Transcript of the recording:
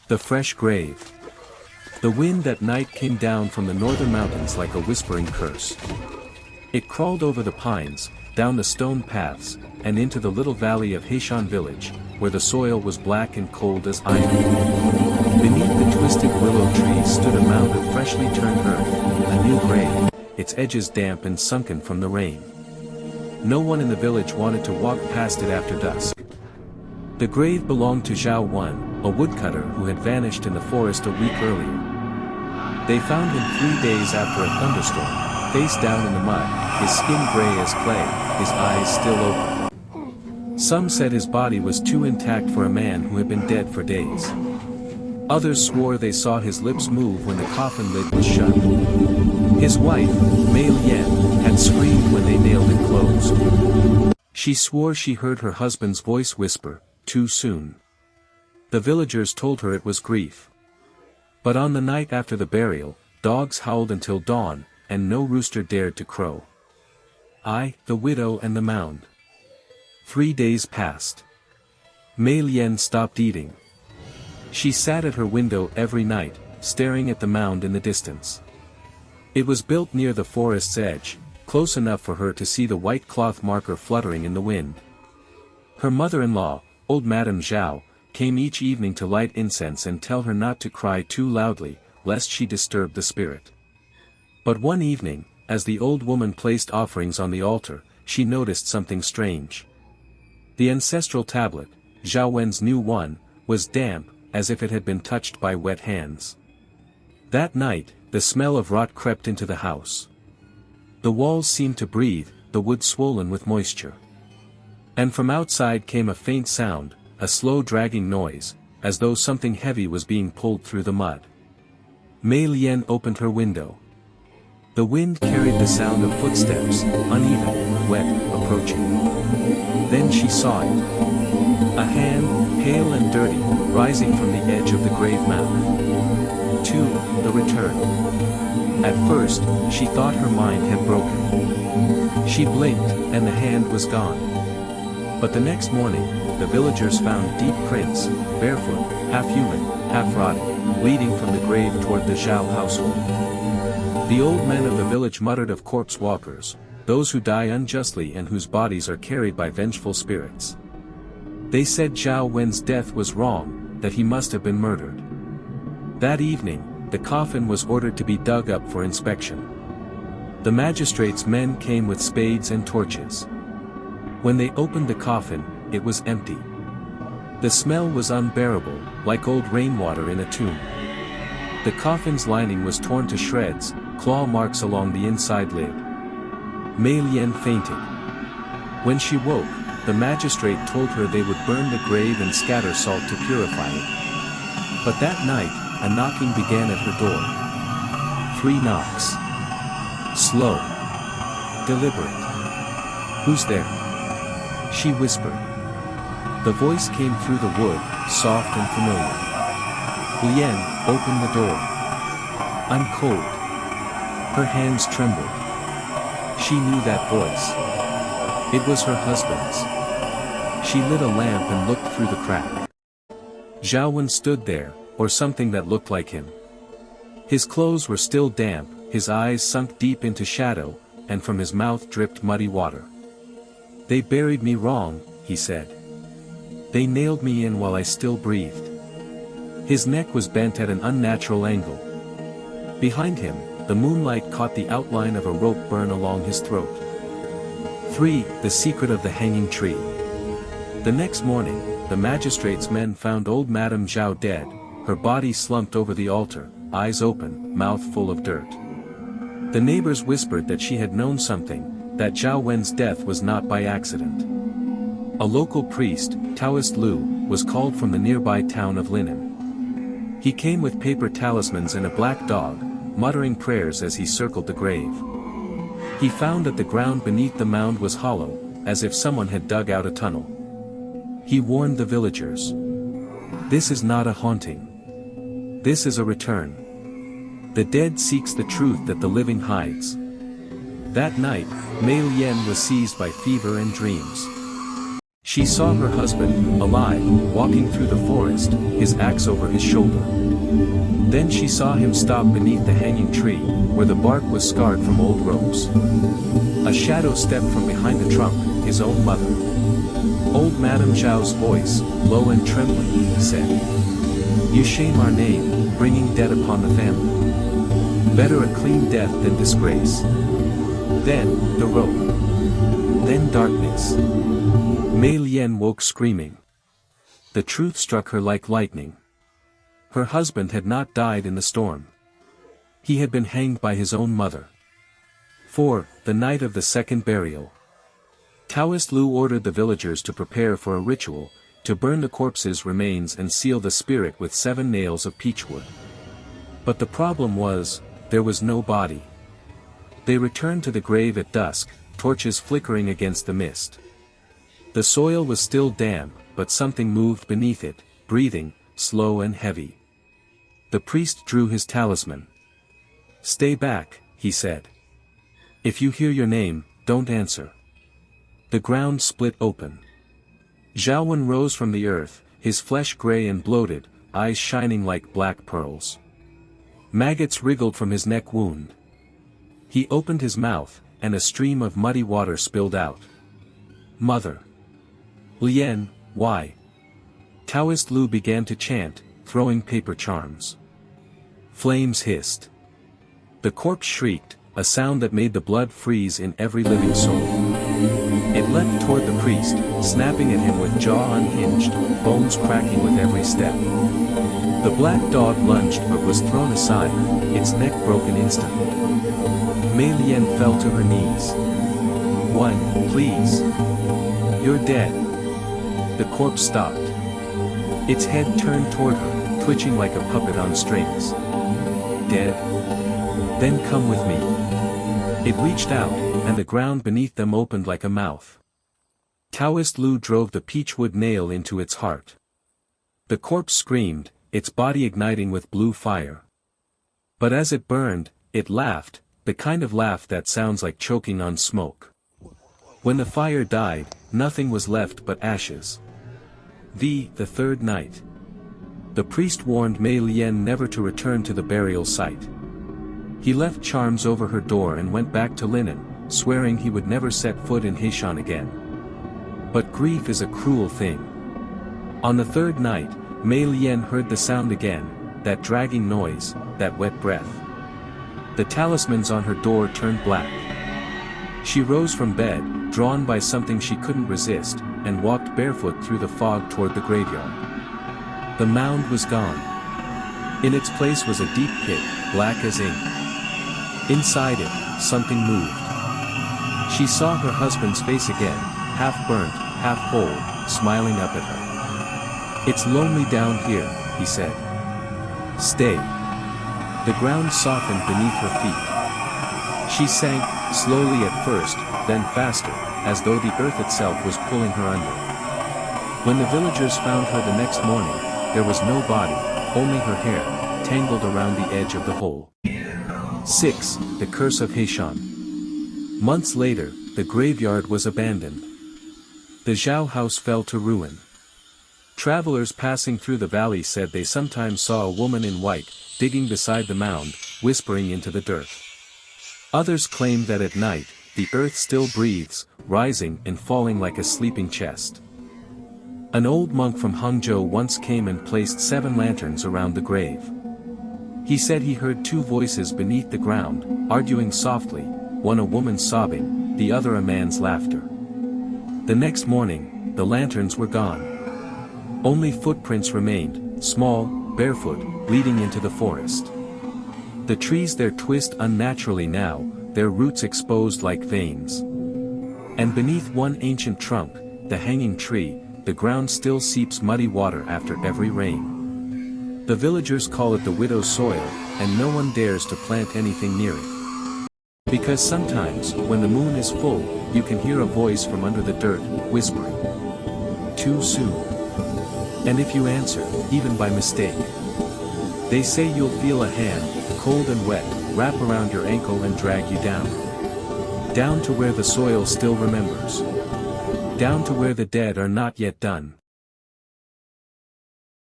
The fresh grave. The wind that night came down from the northern mountains like a whispering curse. It crawled over the pines, down the stone paths, and into the little valley of Heishan Village, where the soil was black and cold as iron. Beneath the twisted willow trees stood a mound of freshly turned earth, a new grave, its edges damp and sunken from the rain. No one in the village wanted to walk past it after dusk. The grave belonged to Zhao Wen, a woodcutter who had vanished in the forest a week earlier. They found him 3 days after a thunderstorm, face down in the mud, his skin gray as clay, his eyes still open. Some said his body was too intact for a man who had been dead for days. Others swore they saw his lips move when the coffin lid was shut. His wife, Mei Lian, had screamed when they nailed it closed. She swore she heard her husband's voice whisper, "Too soon." The villagers told her it was grief. But on the night after the burial, dogs howled until dawn, and no rooster dared to crow. I, the widow and the mound. 3 days passed. Mei Lian stopped eating. She sat at her window every night, staring at the mound in the distance. It was built near the forest's edge, close enough for her to see the white cloth marker fluttering in the wind. Her mother-in-law, old Madame Zhao, came each evening to light incense and tell her not to cry too loudly, lest she disturb the spirit. But one evening, as the old woman placed offerings on the altar, she noticed something strange. The ancestral tablet, Zhao Wen's new one, was damp, as if it had been touched by wet hands. That night, the smell of rot crept into the house. The walls seemed to breathe, the wood swollen with moisture. And from outside came a faint sound, a slow dragging noise, as though something heavy was being pulled through the mud. Mei Lian opened her window. The wind carried the sound of footsteps, uneven, wet, approaching. Then she saw it. A hand, pale and dirty, rising from the edge of the grave mound. The return. At first, she thought her mind had broken. She blinked, and the hand was gone. But the next morning, the villagers found deep prints, barefoot, half-human, half-rotting, leading from the grave toward the Zhao household. The old men of the village muttered of corpse walkers, those who die unjustly and whose bodies are carried by vengeful spirits. They said Zhao Wen's death was wrong, that he must have been murdered. That evening, the coffin was ordered to be dug up for inspection. The magistrate's men came with spades and torches. When they opened the coffin, it was empty. The smell was unbearable, like old rainwater in a tomb. The coffin's lining was torn to shreds, claw marks along the inside lid. Mei Lian fainted. When she woke, the magistrate told her they would burn the grave and scatter salt to purify it. But that night, a knocking began at her door. 3 knocks. Slow. Deliberate. "Who's there?" she whispered. The voice came through the wood, soft and familiar. Lian, open the door. "I'm cold." Her hands trembled. She knew that voice. It was her husband's. She lit a lamp and looked through the crack. Zhao Wen stood there, or something that looked like him. His clothes were still damp, his eyes sunk deep into shadow, and from his mouth dripped muddy water. "They buried me wrong," he said. "They nailed me in while I still breathed." His neck was bent at an unnatural angle. Behind him, the moonlight caught the outline of a rope burn along his throat. 3. The secret of the hanging tree. The next morning, the magistrate's men found old Madame Zhao dead, her body slumped over the altar, eyes open, mouth full of dirt. The neighbors whispered that she had known something, that Zhao Wen's death was not by accident. A local priest, Taoist Lu, was called from the nearby town of Linan. He came with paper talismans and a black dog, muttering prayers as he circled the grave. He found that the ground beneath the mound was hollow, as if someone had dug out a tunnel. He warned the villagers. "This is not a haunting. This is a return. The dead seeks the truth that the living hides." That night, Mei Lian was seized by fever and dreams. She saw her husband, alive, walking through the forest, his axe over his shoulder. Then she saw him stop beneath the hanging tree, where the bark was scarred from old ropes. A shadow stepped from behind the trunk, his own mother. Old Madame Zhao's voice, low and trembling, said, "You shame our name, bringing debt upon the family. Better a clean death than disgrace." Then, the rope. Then darkness. Mei Lian woke screaming. The truth struck her like lightning. Her husband had not died in the storm. He had been hanged by his own mother. The night of the second burial. Taoist Lu ordered the villagers to prepare for a ritual, to burn the corpse's remains and seal the spirit with 7 nails of peachwood. But the problem was, there was no body. They returned to the grave at dusk, torches flickering against the mist. The soil was still damp, but something moved beneath it, breathing, slow and heavy. The priest drew his talisman. "Stay back," he said. "If you hear your name, don't answer." The ground split open. Zhao Wen rose from the earth, his flesh gray and bloated, eyes shining like black pearls. Maggots wriggled from his neck wound. He opened his mouth, and a stream of muddy water spilled out. "Mother. Lian, why?" Taoist Lu began to chant, throwing paper charms. Flames hissed. The corpse shrieked, a sound that made the blood freeze in every living soul. It leapt toward the priest, snapping at him with jaw unhinged, bones cracking with every step. The black dog lunged but was thrown aside, its neck broken instantly. Mei Lian fell to her knees. "One, please. You're dead." The corpse stopped. Its head turned toward her, twitching like a puppet on strings. "Dead? Then come with me." It reached out, and the ground beneath them opened like a mouth. Taoist Lu drove the peachwood nail into its heart. The corpse screamed, its body igniting with blue fire. But as it burned, it laughed, the kind of laugh that sounds like choking on smoke. When the fire died, nothing was left but ashes. The third night. The priest warned Mei Lian never to return to the burial site. He left charms over her door and went back to Linen, swearing he would never set foot in Heishan again. But grief is a cruel thing. On the third night, Mei Lian heard the sound again, that dragging noise, that wet breath. The talismans on her door turned black. She rose from bed, drawn by something she couldn't resist, and walked barefoot through the fog toward the graveyard. The mound was gone. In its place was a deep pit, black as ink. Inside it, something moved. She saw her husband's face again, half burnt, half whole, smiling up at her. "It's lonely down here," he said. "Stay." The ground softened beneath her feet. She sank, slowly at first, then faster, as though the earth itself was pulling her under. When the villagers found her the next morning, there was no body, only her hair, tangled around the edge of the hole. 6. The Curse of Heishan. Months later, the graveyard was abandoned. The Zhao house fell to ruin. Travelers passing through the valley said they sometimes saw a woman in white, digging beside the mound, whispering into the dirt. Others claimed that at night, the earth still breathes, rising and falling like a sleeping chest. An old monk from Hangzhou once came and placed 7 lanterns around the grave. He said he heard 2 voices beneath the ground, arguing softly, one a woman sobbing, the other a man's laughter. The next morning, the lanterns were gone. Only footprints remained, small, barefoot, leading into the forest. The trees there twist unnaturally now, their roots exposed like veins. And beneath one ancient trunk, the hanging tree, the ground still seeps muddy water after every rain. The villagers call it the widow's soil, and no one dares to plant anything near it. Because sometimes, when the moon is full, you can hear a voice from under the dirt, whispering, "Too soon." And if you answer, even by mistake, they say you'll feel a hand, cold and wet, wrap around your ankle and drag you down. Down to where the soil still remembers. down to where the dead are not yet done.